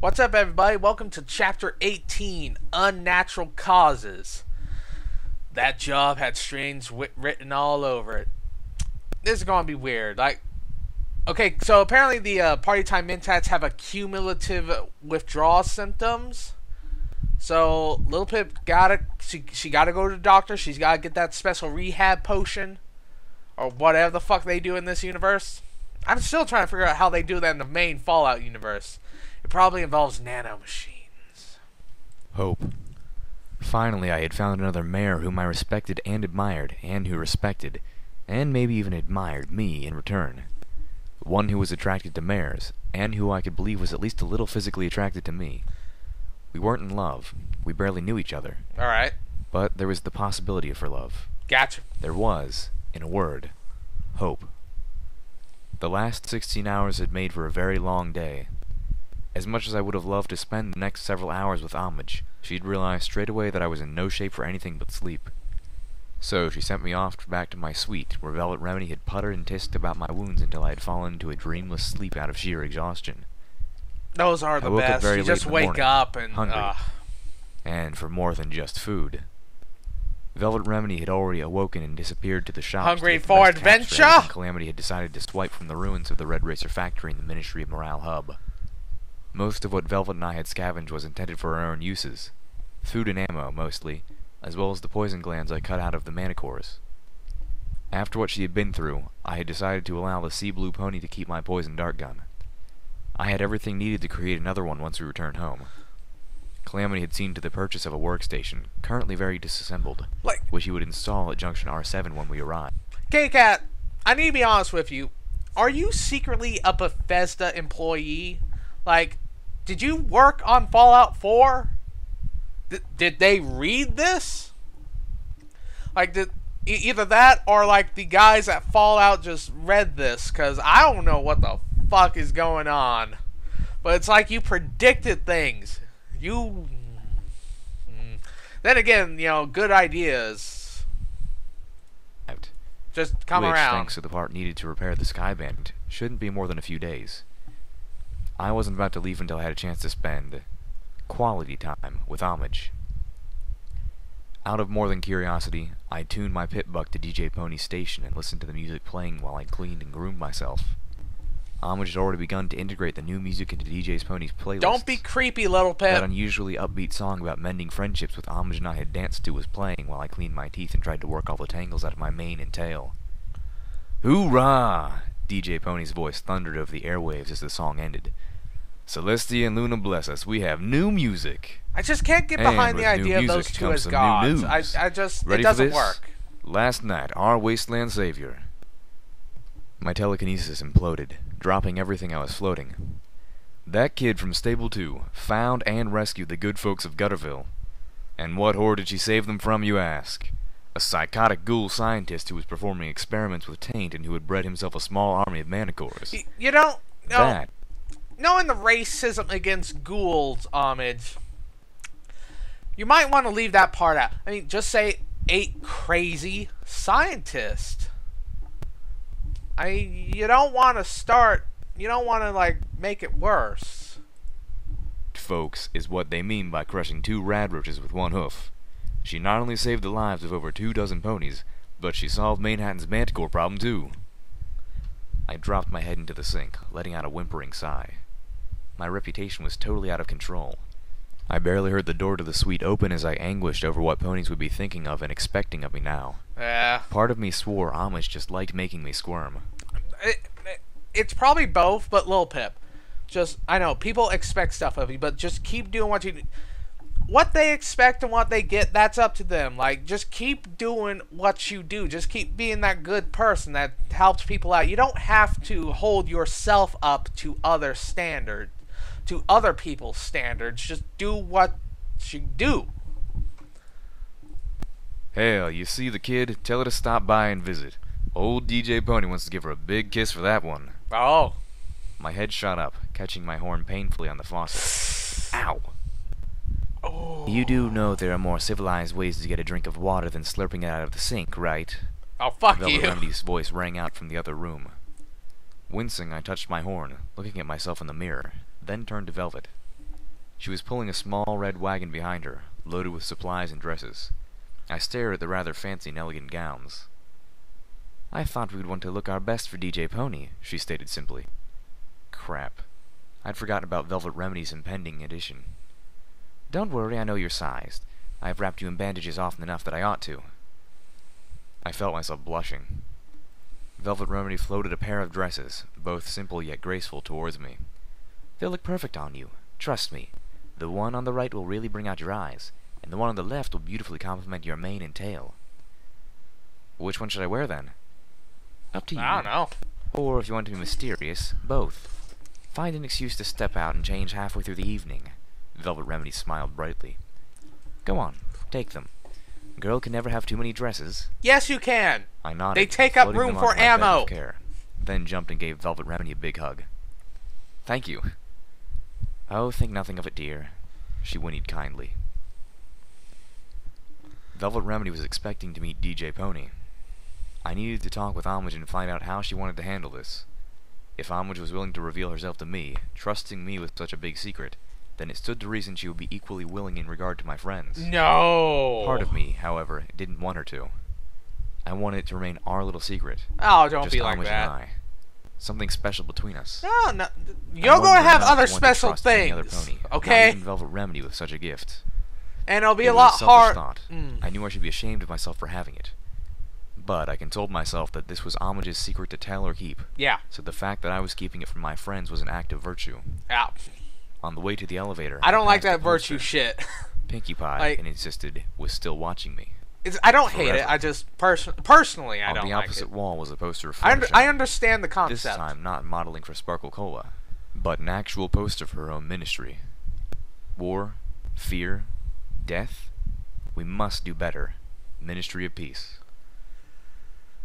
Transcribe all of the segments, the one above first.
What's up, everybody? Welcome to Chapter 18, Unnatural Causes. That job had strange written all over it. This is going to be weird. Okay, so apparently the party time mentats have a cumulative withdrawal symptoms. So Lil Pip she gotta go to the doctor. She's gotta get that special rehab potion, or whatever the fuck they do in this universe. I'm still trying to figure out how they do that in the main Fallout universe. It probably involves nanomachines. Hope. Finally, I had found another mayor whom I respected and admired, and who respected, and maybe even admired, me in return. One who was attracted to mayors, and who I could believe was at least a little physically attracted to me. We weren't in love. We barely knew each other. Alright. But there was the possibility for love. Gotcha. There was, in a word, hope. The last 16 hours had made for a very long day. As much as I would have loved to spend the next several hours with Homage, she'd realized straight away that I was in no shape for anything but sleep. So she sent me off back to my suite, where Velvet Remedy had puttered and tisked about my wounds until I had fallen into a dreamless sleep out of sheer exhaustion. Those are the best. You just wake up and... hungry. And for more than just food. Velvet Remedy had already awoken and disappeared to the shops. Hungry for adventure? Calamity had decided to swipe from the ruins of the Red Racer factory in the Ministry of Morale hub. Most of what Velvet and I had scavenged was intended for our own uses. Food and ammo, mostly, as well as the poison glands I cut out of the manicores. After what she had been through, I had decided to allow the Sea Blue Pony to keep my poison dart gun. I had everything needed to create another one once we returned home. Calamity had seen to the purchase of a workstation, currently very disassembled, which he would install at Junction R7 when we arrived. K-Cat, I need to be honest with you. Are you secretly a Bethesda employee? Did you work on Fallout 4? Did they read this? Either that or the guys at Fallout just read this, because I don't know what the fuck is going on. But it's like you predicted things. Then again, good ideas just come around. Thanks to the part needed to repair the Skyband, shouldn't be more than a few days. I wasn't about to leave until I had a chance to spend quality time with Homage. Out of more than curiosity, I tuned my pit buck to DJ Pony's station and listened to the music playing while I cleaned and groomed myself. Homage had already begun to integrate the new music into DJ Pony's playlist. Don't be creepy, Little Pip. That unusually upbeat song about mending friendships with Homage and I had danced to was playing while I cleaned my teeth and tried to work all the tangles out of my mane and tail. Hoorah! DJ Pony's voice thundered over the airwaves as the song ended. Celestia and Luna bless us, we have new music. I just can't get behind the idea of those two as gods. It doesn't work. Last night, our wasteland savior. My telekinesis imploded, dropping everything I was floating. That kid from Stable 2 found and rescued the good folks of Gutterville. And what horror did she save them from, you ask? A psychotic ghoul scientist who was performing experiments with Taint and who had bred himself a small army of manicores. You don't know. Knowing the racism against ghouls, Homage, you might want to leave that part out. I mean, just say a crazy scientist. You don't want to make it worse. Folks, is what they mean by crushing two radroaches with one hoof. She not only saved the lives of over 24 ponies, but she solved Manhattan's manticore problem too. I dropped my head into the sink, letting out a whimpering sigh. My reputation was totally out of control. I barely heard the door to the suite open as I anguished over what ponies would be thinking of and expecting of me now. Part of me swore Homage just liked making me squirm. It's probably both, but Lil Pip. I know, people expect stuff of you, but just keep doing what you do. What they expect and what they get, that's up to them. Just keep doing what you do. Just keep being that good person that helps people out. You don't have to hold yourself up to other standards. To other people's standards. Just do what you do. Hell, you see the kid? Tell her to stop by and visit. Old DJ Pony wants to give her a big kiss for that one. Oh. My head shot up, catching my horn painfully on the faucet. Ow! Oh. You do know there are more civilized ways to get a drink of water than slurping it out of the sink, right? Oh, fuck Velvet you. Remedy's voice rang out from the other room. Wincing, I touched my horn, looking at myself in the mirror, then turned to Velvet. She was pulling a small red wagon behind her, loaded with supplies and dresses. I stared at the rather fancy and elegant gowns. "I thought we'd want to look our best for Ch18," she stated simply. Crap. I'd forgotten about Velvet Remedy's impending edition. "Don't worry, I know you're sized. I've wrapped you in bandages often enough that I ought to." I felt myself blushing. Velvet Remedy floated a pair of dresses, both simple yet graceful, towards me. "They'll look perfect on you. Trust me. The one on the right will really bring out your eyes, and the one on the left will beautifully complement your mane and tail." "Which one should I wear, then?" "Up to you. I don't know. Or, if you want to be mysterious, both. Find an excuse to step out and change halfway through the evening." Velvet Remedy smiled brightly. "Go on, take them. Girl can never have too many dresses." Yes, you can. I nodded, They take up floating room them for onto my bed ammo. with care, then jumped and gave Velvet Remedy a big hug. "Thank you." "Oh, think nothing of it, dear." She whinnied kindly. Velvet Remedy was expecting to meet Ch18. I needed to talk with Homage and find out how she wanted to handle this. If Homage was willing to reveal herself to me, trusting me with such a big secret, then it stood to reason she would be equally willing in regard to my friends. No. Part of me, however, didn't want her to. I wanted it to remain our little secret. Oh, don't Just be like Homage that. and I. Something special between us. No, no. I You're going wanted to have not other want to special trust any other things, pony, okay? Not even Velvet Remedy with such a gift. And it'll be It a was lot selfish hard. thought. I knew I should be ashamed of myself for having it. But I consoled myself that this was Homage's secret to tell or keep, Yeah. so the fact that I was keeping it from my friends was an act of virtue. Yeah. On the way to the elevator, I don't like passed that a virtue poster shit. Pinkie Pie, Like- and insisted, was still watching me. I don't hate it. Forever. I just personally I On don't the like opposite it. wall was a poster of I Fluttershy. understand the This concept. time not modeling for Sparkle Cola, but an actual poster of her own ministry. War, fear, death. We must do better. Ministry of Peace.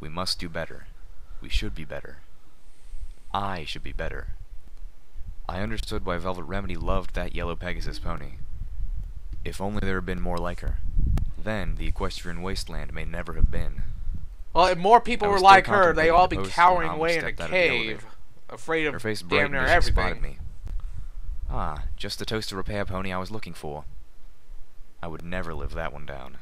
We must do better. We should be better. I should be better. I understood why Velvet Remedy loved that yellow Pegasus pony. If only there had been more like her. Then the equestrian wasteland may never have been. Well, if more people I were was like still her, they'd contemplating all the be post cowering when away in Homage a stepped out of the cave, elevator. afraid Her of face damn brightened near as she spotted everything. me. "Ah, just the toaster repair pony I was looking for." I would never live that one down.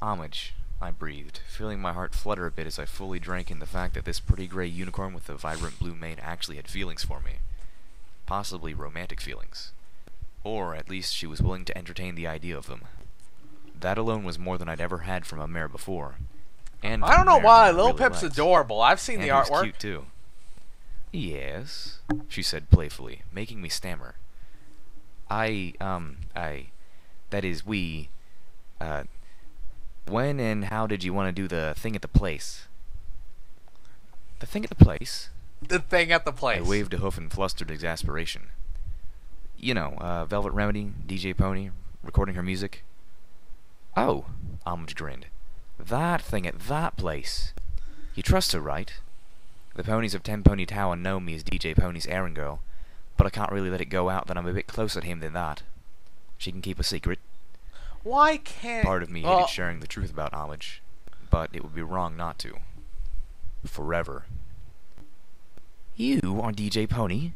"Homage," I breathed, feeling my heart flutter a bit as I fully drank in the fact that this pretty gray unicorn with a vibrant blue mane actually had feelings for me. Possibly romantic feelings. Or, at least, she was willing to entertain the idea of them. That alone was more than I'd ever had from a mare before. And I don't from a know mare why. that I Lil really Pip's liked. adorable. I've seen And the he was artwork. cute, too. "Yes," she said playfully, making me stammer. That is, when and how did you want to do the thing at the place?" "The thing at the place?" The thing at the place. I waved a hoof in flustered exasperation. "You know, Velvet Remedy, Ch18, recording her music." "Oh," Homage grinned. "That thing at that place. You trust her, right? The ponies of Tenpony Tower know me as Ch18's errand girl, but I can't really let it go out that I'm a bit closer to him than that. She can keep a secret." Why can't... Part of me well, hated sharing the truth about Homage, but it would be wrong not to. Forever. "You are Ch18?"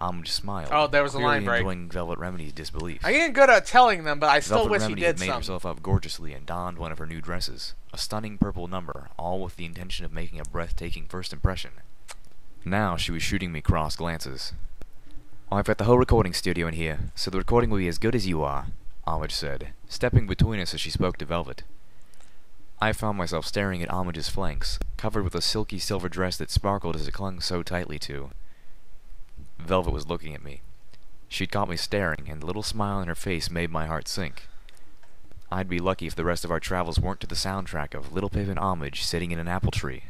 Homage smiled. Oh, there was a line clearly break. enjoying Velvet Remedy's disbelief. I ain't good at telling them, but I still Velvet wish Remedy he had did made some. herself up gorgeously and donned one of her new dresses, a stunning purple number, all with the intention of making a breathtaking first impression. Now she was shooting me cross glances. "I've got the whole recording studio in here, so the recording will be as good as you are," Homage said, stepping between us as she spoke to Velvet. I found myself staring at Homage's flanks, covered with a silky silver dress that sparkled as it clung so tightly to. Velvet was looking at me. She'd caught me staring, and the little smile on her face made my heart sink. I'd be lucky if the rest of our travels weren't to the soundtrack of Little Pip and Homage sitting in an apple tree.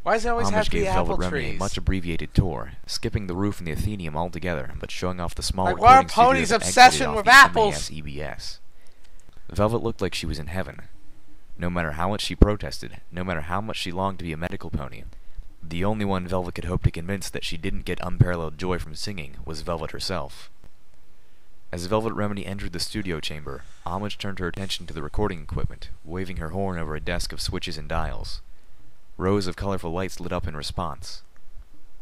Why does it always have Homage to be gave apple Velvet Remedy a trees? much abbreviated tour, skipping the roof and the Athenium altogether, but showing off the small Like, what are recording studio Pony's that obsession exited off with the apples? MAS EBS. Velvet looked like she was in heaven. No matter how much she protested, no matter how much she longed to be a medical pony, the only one Velvet could hope to convince that she didn't get unparalleled joy from singing was Velvet herself. As Velvet Remedy entered the studio chamber, Homage turned her attention to the recording equipment, waving her horn over a desk of switches and dials. Rows of colorful lights lit up in response.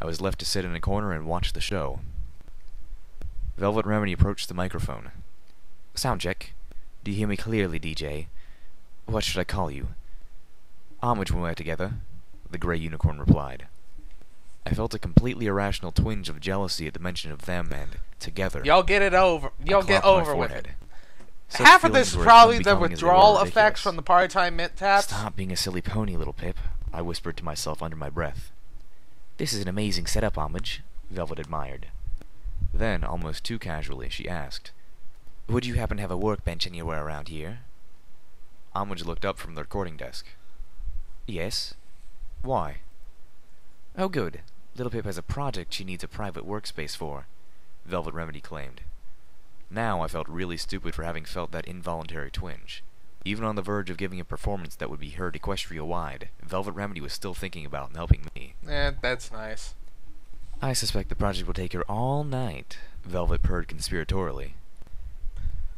I was left to sit in a corner and watch the show. Velvet Remedy approached the microphone. Sound check. Do you hear me clearly, DJ? What should I call you? Homage when we're together, the grey unicorn replied. I felt a completely irrational twinge of jealousy at the mention of them and together. Y'all get it over. Y'all get over with it. Such Half of this is feelings were probably as the unbecoming as they were withdrawal ridiculous. effects from the party time mint taps. Stop being a silly pony, little Pip, I whispered to myself under my breath. This is an amazing setup, Homage, Velvet admired. Then, almost too casually, she asked, Would you happen to have a workbench anywhere around here? Homage looked up from the recording desk. Yes. Why? Oh, good. Little Pip has a project she needs a private workspace for, Velvet Remedy claimed. Now I felt really stupid for having felt that involuntary twinge. Even on the verge of giving a performance that would be heard Equestria-wide, Velvet Remedy was still thinking about helping me. That's nice. I suspect the project will take her all night, Velvet purred conspiratorially.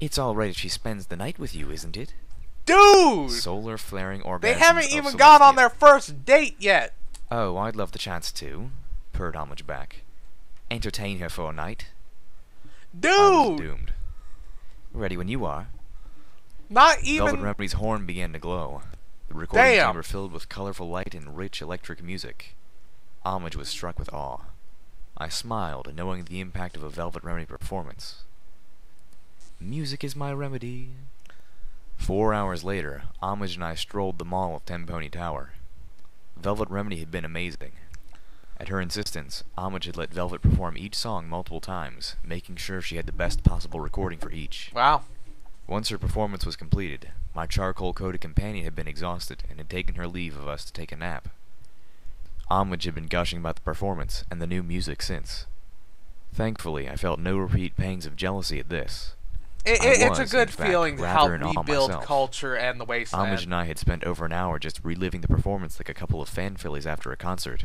It's all right if she spends the night with you, isn't it? Dude! Solar flaring orgasms They haven't of even gone on Celestia. their first date yet. Oh, I'd love the chance to, purred Homage back. Entertain her for a night. I was Dude! doomed. Ready when you are. Not Velvet even... Remedy's horn began to glow. The recording Damn. chamber filled with colorful light and rich electric music. Homage was struck with awe. I smiled, knowing the impact of a Velvet Remedy performance. Music is my remedy. 4 hours later, Homage and I strolled the mall of Tenpony Tower. Velvet Remedy had been amazing. At her insistence, Homage had let Velvet perform each song multiple times, making sure she had the best possible recording for each. Wow. Once her performance was completed, my charcoal-coated companion had been exhausted and had taken her leave of us to take a nap. Homage had been gushing about the performance and the new music since. Thankfully, I felt no repeat pangs of jealousy at this. It's a was, good in fact, feeling to help rather in awe rebuild myself. culture and the wasteland. Homage and I had spent over an hour just reliving the performance like a couple of fan fillies after a concert.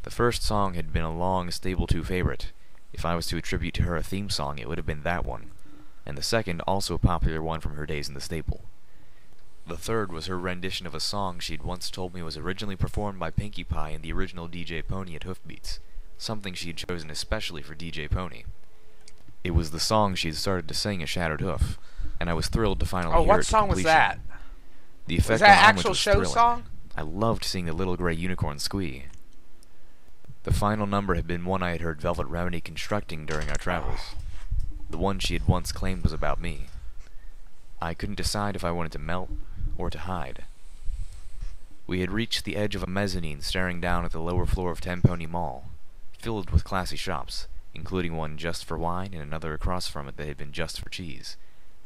The first song had been a long Stable 2 favorite. If I was to attribute to her a theme song, it would have been that one. And the second, also a popular one from her days in the stable. The third was her rendition of a song she'd once told me was originally performed by Pinkie Pie and the original DJ Pony at Hoofbeats, something she had chosen especially for DJ Pony. It was the song she had started to sing at Shattered Hoof, and I was thrilled to finally hear it what to song was completion. that? The effect Was that on Homage actual was show thrilling. song? I loved seeing the little gray unicorn squee. The final number had been one I had heard Velvet Remedy constructing during our travels. The one she had once claimed was about me. I couldn't decide if I wanted to melt or to hide. We had reached the edge of a mezzanine staring down at the lower floor of Tenpony Mall, filled with classy shops, including one just for wine and another across from it that had been just for cheese.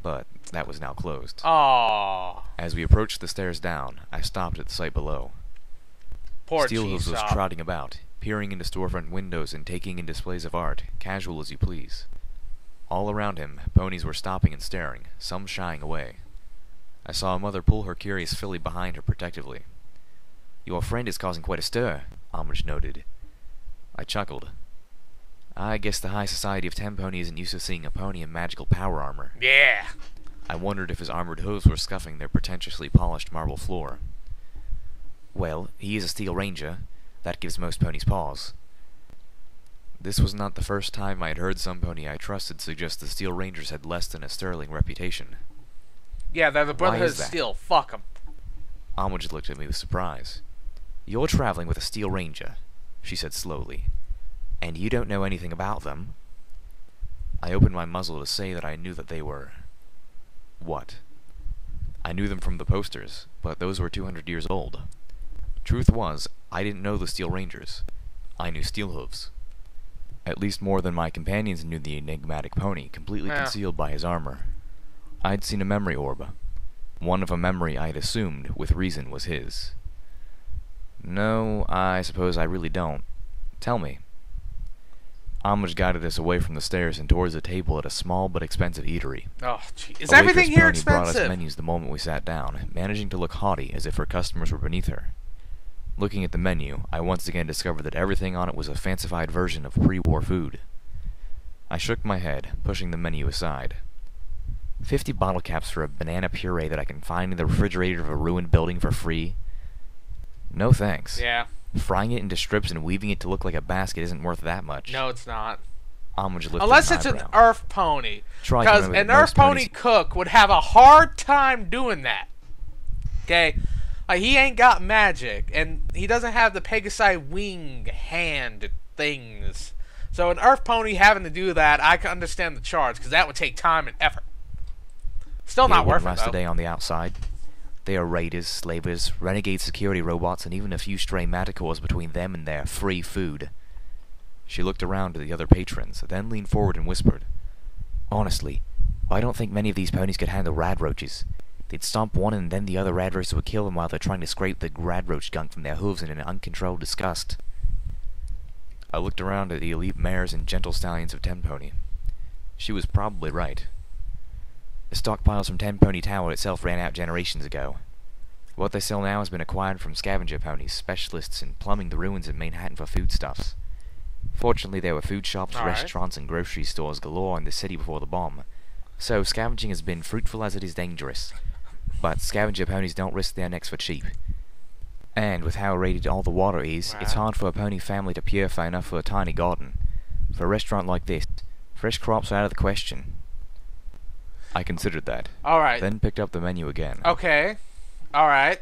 But that was now closed. Aww. As we approached the stairs down, I stopped at the site below. Poor Steelhooves cheese was shop. trotting about, peering into storefront windows and taking in displays of art, casual as you please. All around him, ponies were stopping and staring, some shying away. I saw a mother pull her curious filly behind her protectively. Your friend is causing quite a stir, Homage noted. I chuckled. I guess the high society of Tenpony isn't used to seeing a pony in magical power armor. Yeah. I wondered if his armored hooves were scuffing their pretentiously polished marble floor. Well, he is a steel ranger. That gives most ponies pause. This was not the first time I had heard some pony I trusted suggest the Steel Rangers had less than a sterling reputation. Yeah, they're the Brotherhood is of that? Steel. Fuck them. Homage looked at me with surprise. You're traveling with a Steel Ranger, she said slowly, and you don't know anything about them? I opened my muzzle to say that I knew that they were... What? I knew them from the posters, but those were 200 years old. Truth was, I didn't know the Steel Rangers. I knew Steelhooves. At least more than my companions knew the enigmatic pony, completely concealed by his armor. I'd seen a memory orb. One of a memory I had assumed, with reason, was his. No, I suppose I really don't. Tell me. Homage guided us away from the stairs and towards a table at a small but expensive eatery. Oh, gee. Is A everything waitress here pony brought us expensive? menus the moment we sat down, managing to look haughty as if her customers were beneath her. Looking at the menu, I once again discovered that everything on it was a fancified version of pre-war food. I shook my head, pushing the menu aside. 50 bottle caps for a banana puree that I can find in the refrigerator of a ruined building for free? No thanks. Yeah. Frying it into strips and weaving it to look like a basket isn't worth that much. No, it's not. Homage lifted Unless an it's an eyebrow. Earth Pony. Try to Because remember an that most Earth Pony ponies- cook would have a hard time doing that. Okay? Like, he ain't got magic. And he doesn't have the Pegasi wing hand things. So an Earth Pony having to do that, I can understand the charge. Because that would take time and effort. Still not worth it, last a though. day on the outside. There are raiders, slavers, renegade security robots, and even a few stray Manticores between them and their free food. She looked around to the other patrons, then leaned forward and whispered, "Honestly, I don't think many of these ponies could handle radroaches. They'd stomp one and then the other radroaches would kill them while they're trying to scrape the radroach gunk from their hooves in an uncontrolled disgust." I looked around at the elite mares and gentle stallions of Tenpony. She was probably right. The stockpiles from Tenpony Tower itself ran out generations ago. What they sell now has been acquired from scavenger ponies, specialists in plumbing the ruins of Manhattan for foodstuffs. Fortunately, there were food shops, restaurants, and grocery stores galore in the city before the bomb, so scavenging has been fruitful as it is dangerous. But scavenger ponies don't risk their necks for cheap. And with how rated all the water is, it's hard for a pony family to purify enough for a tiny garden. For a restaurant like this, fresh crops are out of the question. I considered that. Alright. Then picked up the menu again. Okay. Alright.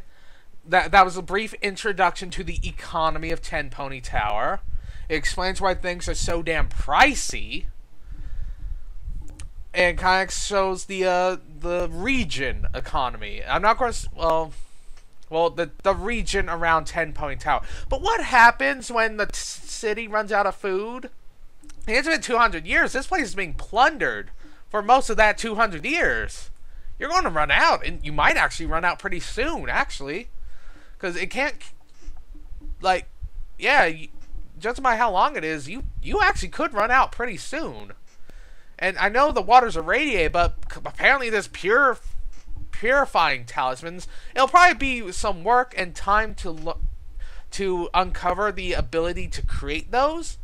That was a brief introduction to the economy of Tenpony Tower. It explains why things are so damn pricey. And kind of shows the region economy. I'm not going to... Well, the region around Tenpony Tower. But what happens when the city runs out of food? It's been 200 years. This place is being plundered for most of that 200 years. You're going to run out. And you might actually run out pretty soon, actually. Because it can't... Like, yeah... Judging by how long it is, you actually could run out pretty soon. And I know the water's irradiated, but apparently there's purifying talismans. It'll probably be some work and time to uncover the ability to create those.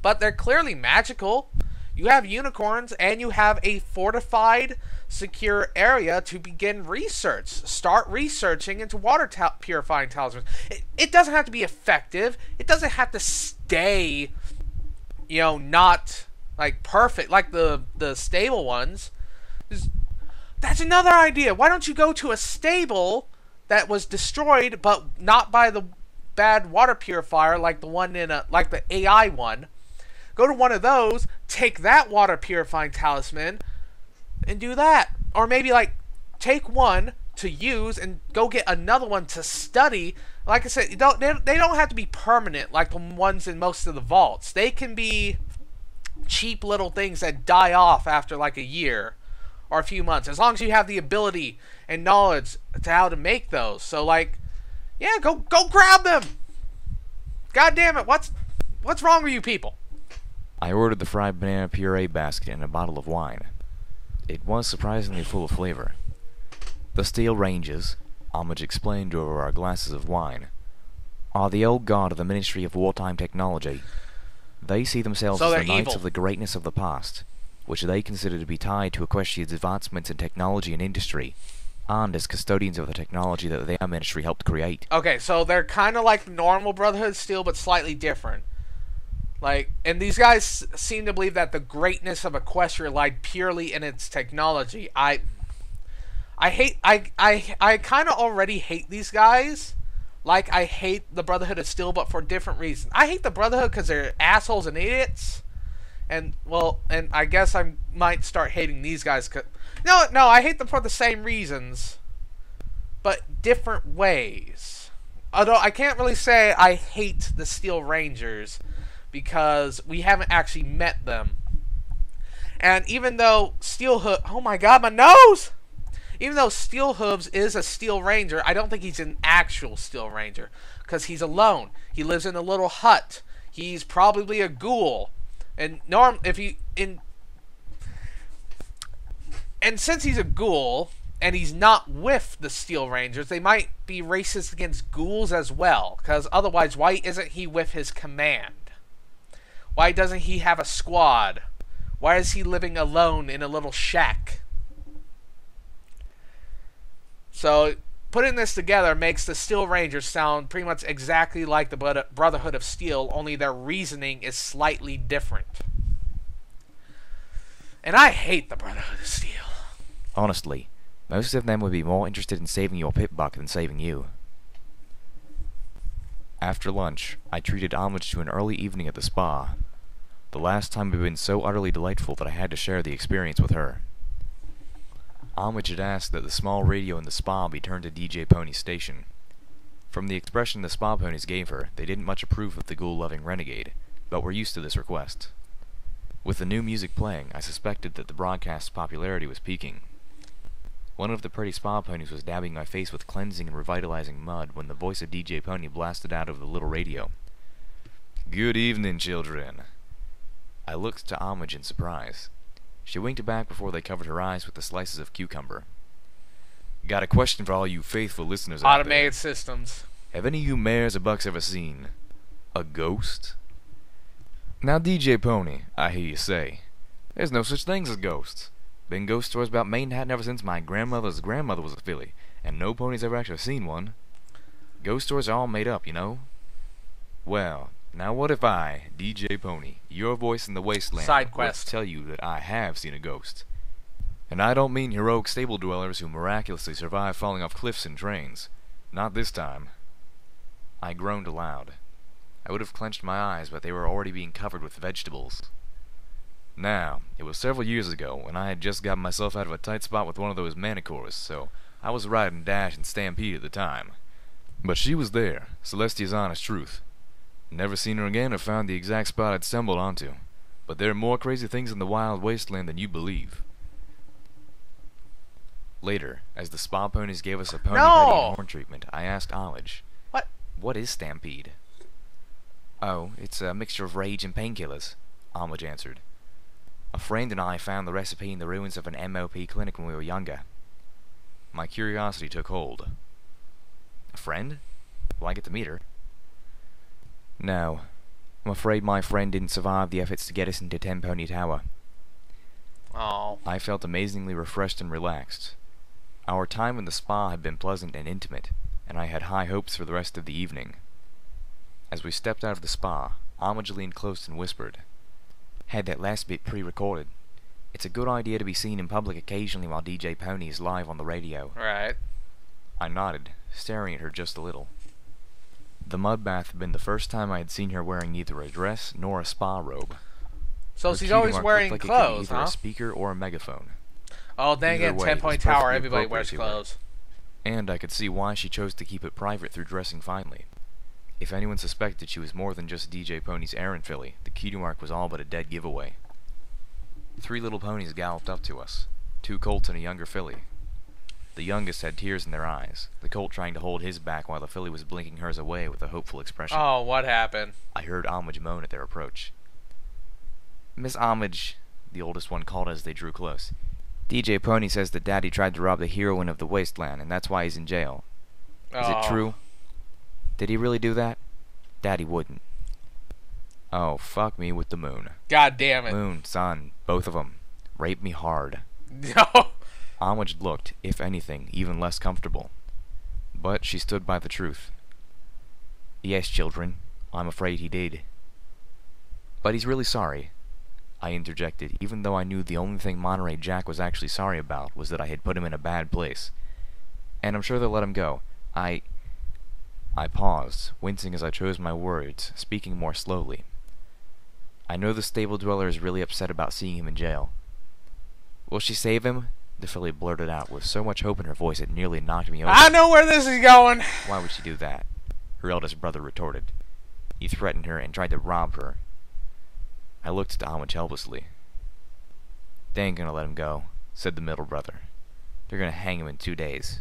But they're clearly magical. You have unicorns, and you have a fortified, secure area to begin research. Start researching into water purifying talismans. It doesn't have to be effective. It doesn't have to stay, you know, not like perfect like the stable ones. That's another idea. Why don't you go to a stable that was destroyed, but not by the bad water purifier like the one in like the AI one? Go to one of those, take that water purifying talisman, and do that. Or maybe, like, take one to use and go get another one to study. Like I said, they don't have to be permanent like the ones in most of the vaults. They can be cheap little things that die off after, like, a year or a few months. As long as you have the ability and knowledge to how to make those. So, like, yeah, go grab them! God damn it, what's wrong with you people? I ordered the fried banana puree basket and a bottle of wine. It was surprisingly full of flavor. The Steel Rangers, Homage explained over our glasses of wine, are the old guard of the Ministry of Wartime Technology. They see themselves as the knights of the greatness of the past, which they consider to be tied to Equestria's advancements in technology and industry, and as custodians of the technology that their ministry helped create. Okay, so they're kind of like normal Brotherhood Steel, but slightly different. Like, and these guys seem to believe that the greatness of Equestria lied purely in its technology. I kind of already hate these guys. Like, I hate the Brotherhood of Steel, but for different reasons. I hate the Brotherhood because they're assholes and idiots. And, well, and I guess I might start hating these guys. No, I hate them for the same reasons, but different ways. Although, I can't really say I hate the Steel Rangers, because we haven't actually met them. And even though oh my god, my nose! Even though Steel Hooves is a Steel Ranger, I don't think he's an actual Steel Ranger, because he's alone. He lives in a little hut. He's probably a ghoul. And and since he's a ghoul, and he's not with the Steel Rangers, they might be racist against ghouls as well, because otherwise, why isn't he with his command? Why doesn't he have a squad? Why is he living alone in a little shack? So, putting this together makes the Steel Rangers sound pretty much exactly like the Brotherhood of Steel, only their reasoning is slightly different. And I hate the Brotherhood of Steel. Honestly, most of them would be more interested in saving your pip buck than saving you. After lunch, I treated homage to an early evening at the spa. The last time had been so utterly delightful that I had to share the experience with her. Homage had asked that the small radio in the spa be turned to DJ Pony's station. From the expression the spa ponies gave her, they didn't much approve of the ghoul-loving renegade, but were used to this request. With the new music playing, I suspected that the broadcast's popularity was peaking. One of the pretty spa ponies was dabbing my face with cleansing and revitalizing mud when the voice of DJ Pony blasted out of the little radio. "Good evening, children." I looked to Homage in surprise. She winked back before they covered her eyes with the slices of cucumber. "Got a question for all you faithful listeners out there. Automated systems. Have any of you mares or bucks ever seen a ghost?" Now, DJ Pony, I hear you say, there's no such things as ghosts. Been ghost stories about Manhattan ever since my grandmother's grandmother was a filly, and no pony's ever actually seen one. Ghost stories are all made up, you know. Well, now what if I, DJ Pony, your voice in the wasteland, Side were to quest. tell you that I have seen a ghost? And I don't mean heroic stable dwellers who miraculously survive falling off cliffs and trains. Not this time. I groaned aloud. I would have clenched my eyes, but they were already being covered with vegetables. Now, it was several years ago, when I had just gotten myself out of a tight spot with one of those manicures, so I was riding Dash and Stampede at the time. But she was there, Celestia's honest truth. Never seen her again or found the exact spot I'd stumbled onto. But there are more crazy things in the wild wasteland than you believe. Later, as the spa ponies gave us a pony petting and horn treatment, I asked Homage, What is Stampede?" "Oh, it's a mixture of rage and painkillers," Homage answered. "A friend and I found the recipe in the ruins of an MOP clinic when we were younger." My curiosity took hold. "A friend? Will I get to meet her?" "No. I'm afraid my friend didn't survive the efforts to get us into Tenpony Tower." Oh. I felt amazingly refreshed and relaxed. Our time in the spa had been pleasant and intimate, and I had high hopes for the rest of the evening. As we stepped out of the spa, Homage leaned close and whispered, "Had that last bit pre-recorded. It's a good idea to be seen in public occasionally while DJ Pony is live on the radio." Right. I nodded, staring at her just a little. The mud bath had been the first time I had seen her wearing neither a dress nor a spa robe. So Her she's cue always mark wearing looked like it could be clothes, either huh? a speaker or a megaphone. Oh, dang Either it, way, it was Tenpony Tower, perfectly everybody appropriate wears to her. clothes. And I could see why she chose to keep it private through dressing finely. If anyone suspected she was more than just DJ Pony's errand filly, the key mark was all but a dead giveaway. 3 little ponies galloped up to us, 2 colts and a younger filly. The youngest had tears in their eyes, the colt trying to hold his back while the filly was blinking hers away with a hopeful expression. Oh, what happened? I heard Homage moan at their approach. "Miss Homage," the oldest one called as they drew close, "DJ Pony says that Daddy tried to rob the heroine of the wasteland, and that's why he's in jail. Is it true? Did he really do that? Daddy wouldn't." Oh, fuck me with the moon. God damn it. Moon, sun, both of them. Rape me hard. No. Homage looked, if anything, even less comfortable. But she stood by the truth. "Yes, children, I'm afraid he did." "But he's really sorry," I interjected, even though I knew the only thing Monterey Jack was actually sorry about was that I had put him in a bad place. "And I'm sure they'll let him go. I paused, wincing as I chose my words, speaking more slowly. "I know the stable dweller is really upset about seeing him in jail." "Will she save him?" the filly blurted out with so much hope in her voice it nearly knocked me over. I know where this is going. "Why would she do that?" her eldest brother retorted. "He threatened her and tried to rob her." I looked at Homage helplessly. "They ain't gonna let him go," said the middle brother. "They're gonna hang him in 2 days."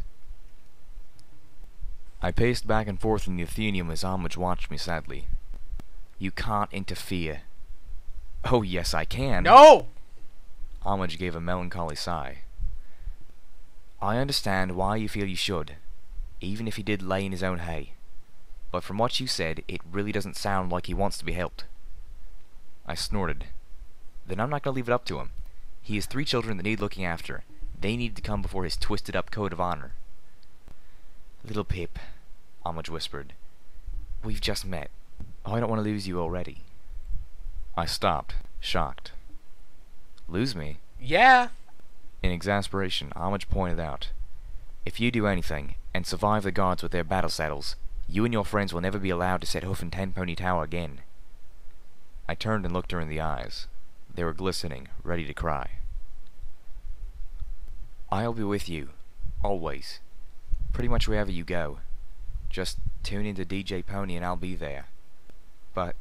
I paced back and forth in the Athenium as Homage watched me sadly. "You can't interfere." "Oh, yes, I can." No. Homage gave a melancholy sigh. "I understand why you feel you should, even if he did lay in his own hay. But from what you said, it really doesn't sound like he wants to be helped." I snorted. "Then I'm not going to leave it up to him. He has 3 children that need looking after. They need to come before his twisted-up code of honor." "Little Pip," Homage whispered. "We've just met. I don't want to lose you already." I stopped, shocked. Lose me? Yeah. In exasperation, Homage pointed out, "If you do anything, and survive the guards with their battle saddles, you and your friends will never be allowed to set hoof in Tenpony Tower again." I turned and looked her in the eyes. They were glistening, ready to cry. "I'll be with you. Always. Pretty much wherever you go. Just tune into DJ Pony and I'll be there. But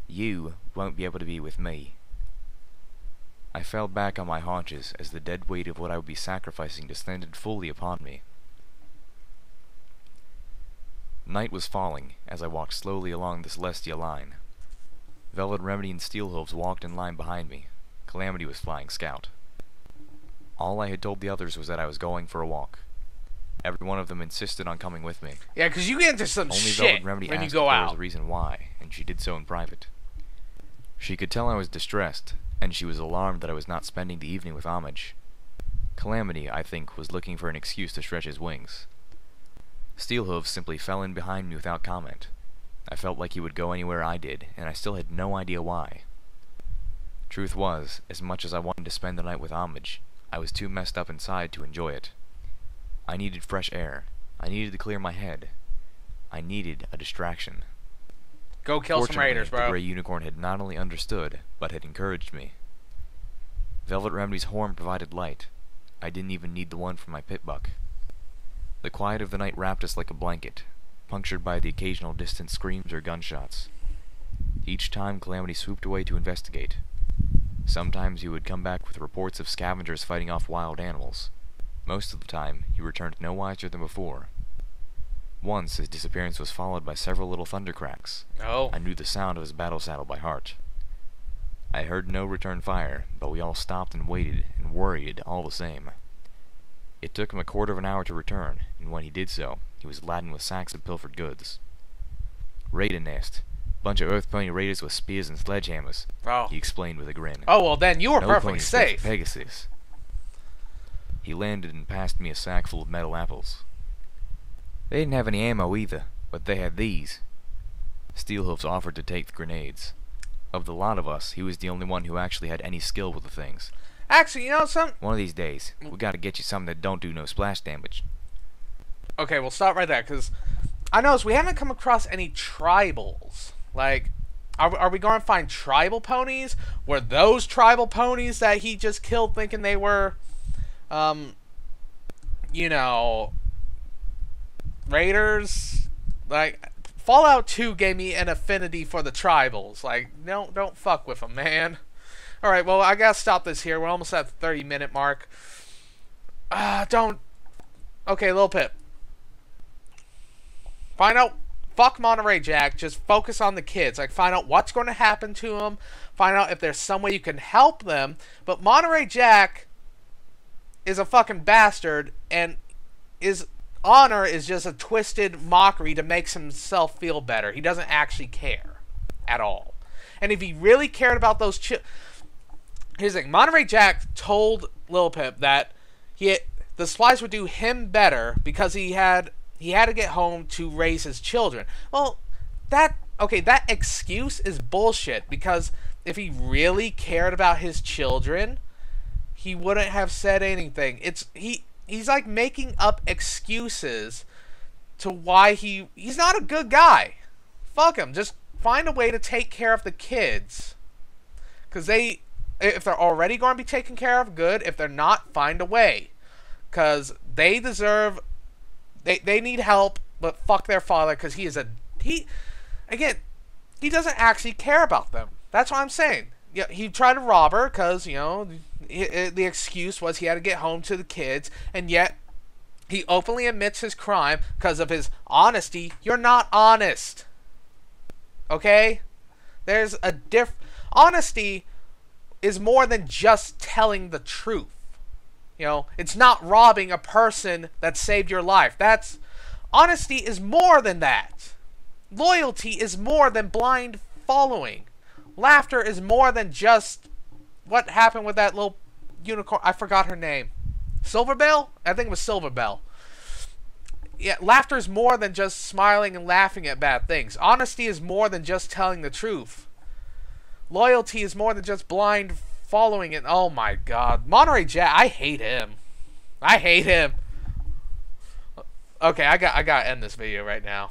you won't be able to be with me." I fell back on my haunches as the dead weight of what I would be sacrificing descended fully upon me. Night was falling as I walked slowly along the Celestia line. Velvet Remedy and Steelhooves walked in line behind me. Calamity was flying scout. All I had told the others was that I was going for a walk. Every one of them insisted on coming with me. Yeah, because you get into some Only shit Velvet Remedy when you asked go if there out. was a reason why, and she did so in private. She could tell I was distressed, and she was alarmed that I was not spending the evening with Homage. Calamity, I think, was looking for an excuse to stretch his wings. Steelhooves simply fell in behind me without comment. I felt like he would go anywhere I did, and I still had no idea why. Truth was, as much as I wanted to spend the night with Homage, I was too messed up inside to enjoy it. I needed fresh air. I needed to clear my head. I needed a distraction. Go kill some raiders, bro. The Grey Unicorn had not only understood, but had encouraged me. Velvet Remedy's horn provided light. I didn't even need the one from my pitbuck. The quiet of the night wrapped us like a blanket, punctured by the occasional distant screams or gunshots. Each time Calamity swooped away to investigate. Sometimes he would come back with reports of scavengers fighting off wild animals. Most of the time, he returned no wiser than before. Once, his disappearance was followed by several little thundercracks. Oh. I knew the sound of his battle saddle by heart. I heard no return fire, but we all stopped and waited, and worried all the same. It took him a quarter of an hour to return, and when he did so, he was laden with sacks of pilfered goods. "Raider nest. Bunch of Earth Pony raiders with spears and sledgehammers," Oh. he explained with a grin. Oh, well, then you were "No perfectly ponies fit for safe. Pegasus." He landed and passed me a sack full of metal apples. "They didn't have any ammo either, but they had these." Steelhooves offered to take the grenades. Of the lot of us, he was the only one who actually had any skill with the things. Actually, you know something? "One of these days, we gotta get you something that don't do no splash damage." Okay, we'll stop right there, because I noticed we haven't come across any tribals. Like, are we going to find tribal ponies? Were those tribal ponies that he just killed thinking they were, you know, raiders? Like, Fallout 2 gave me an affinity for the tribals. Like, don't fuck with them, man. Alright, well, I gotta stop this here. We're almost at the 30-minute mark. Okay, Lil Pip. Find out. Fuck Monterey Jack. Just focus on the kids. Like, find out what's going to happen to them. Find out if there's some way you can help them. But Monterey Jack is a fucking bastard, and his honor is just a twisted mockery to make himself feel better. He doesn't actually care at all. And if he really cared about those here's the thing. Monterey Jack told Lil Pip that the supplies would do him better because he had to get home to raise his children. Well, that excuse is bullshit, because if he really cared about his children, he wouldn't have said anything. He's like making up excuses to why he's not a good guy. Fuck him. Just find a way to take care of the kids. Because if they're already going to be taken care of, good. If they're not, find a way. Because they deserve... They need help, but fuck their father, because he doesn't actually care about them. That's what I'm saying. Yeah, he tried to rob her because, you know, the excuse was he had to get home to the kids, and yet he openly admits his crime because of his honesty. You're not honest. Okay? There's a honesty is more than just telling the truth. You know, it's not robbing a person that saved your life. Honesty is more than that. Loyalty is more than blind following. Laughter is more than just what happened with that little unicorn. I forgot her name. Silverbell? I think it was Silverbell. Yeah, laughter is more than just smiling and laughing at bad things. Honesty is more than just telling the truth. Loyalty is more than just blind following it. Oh my god. Monterey Jack, I hate him. I hate him. Okay, I got to end this video right now.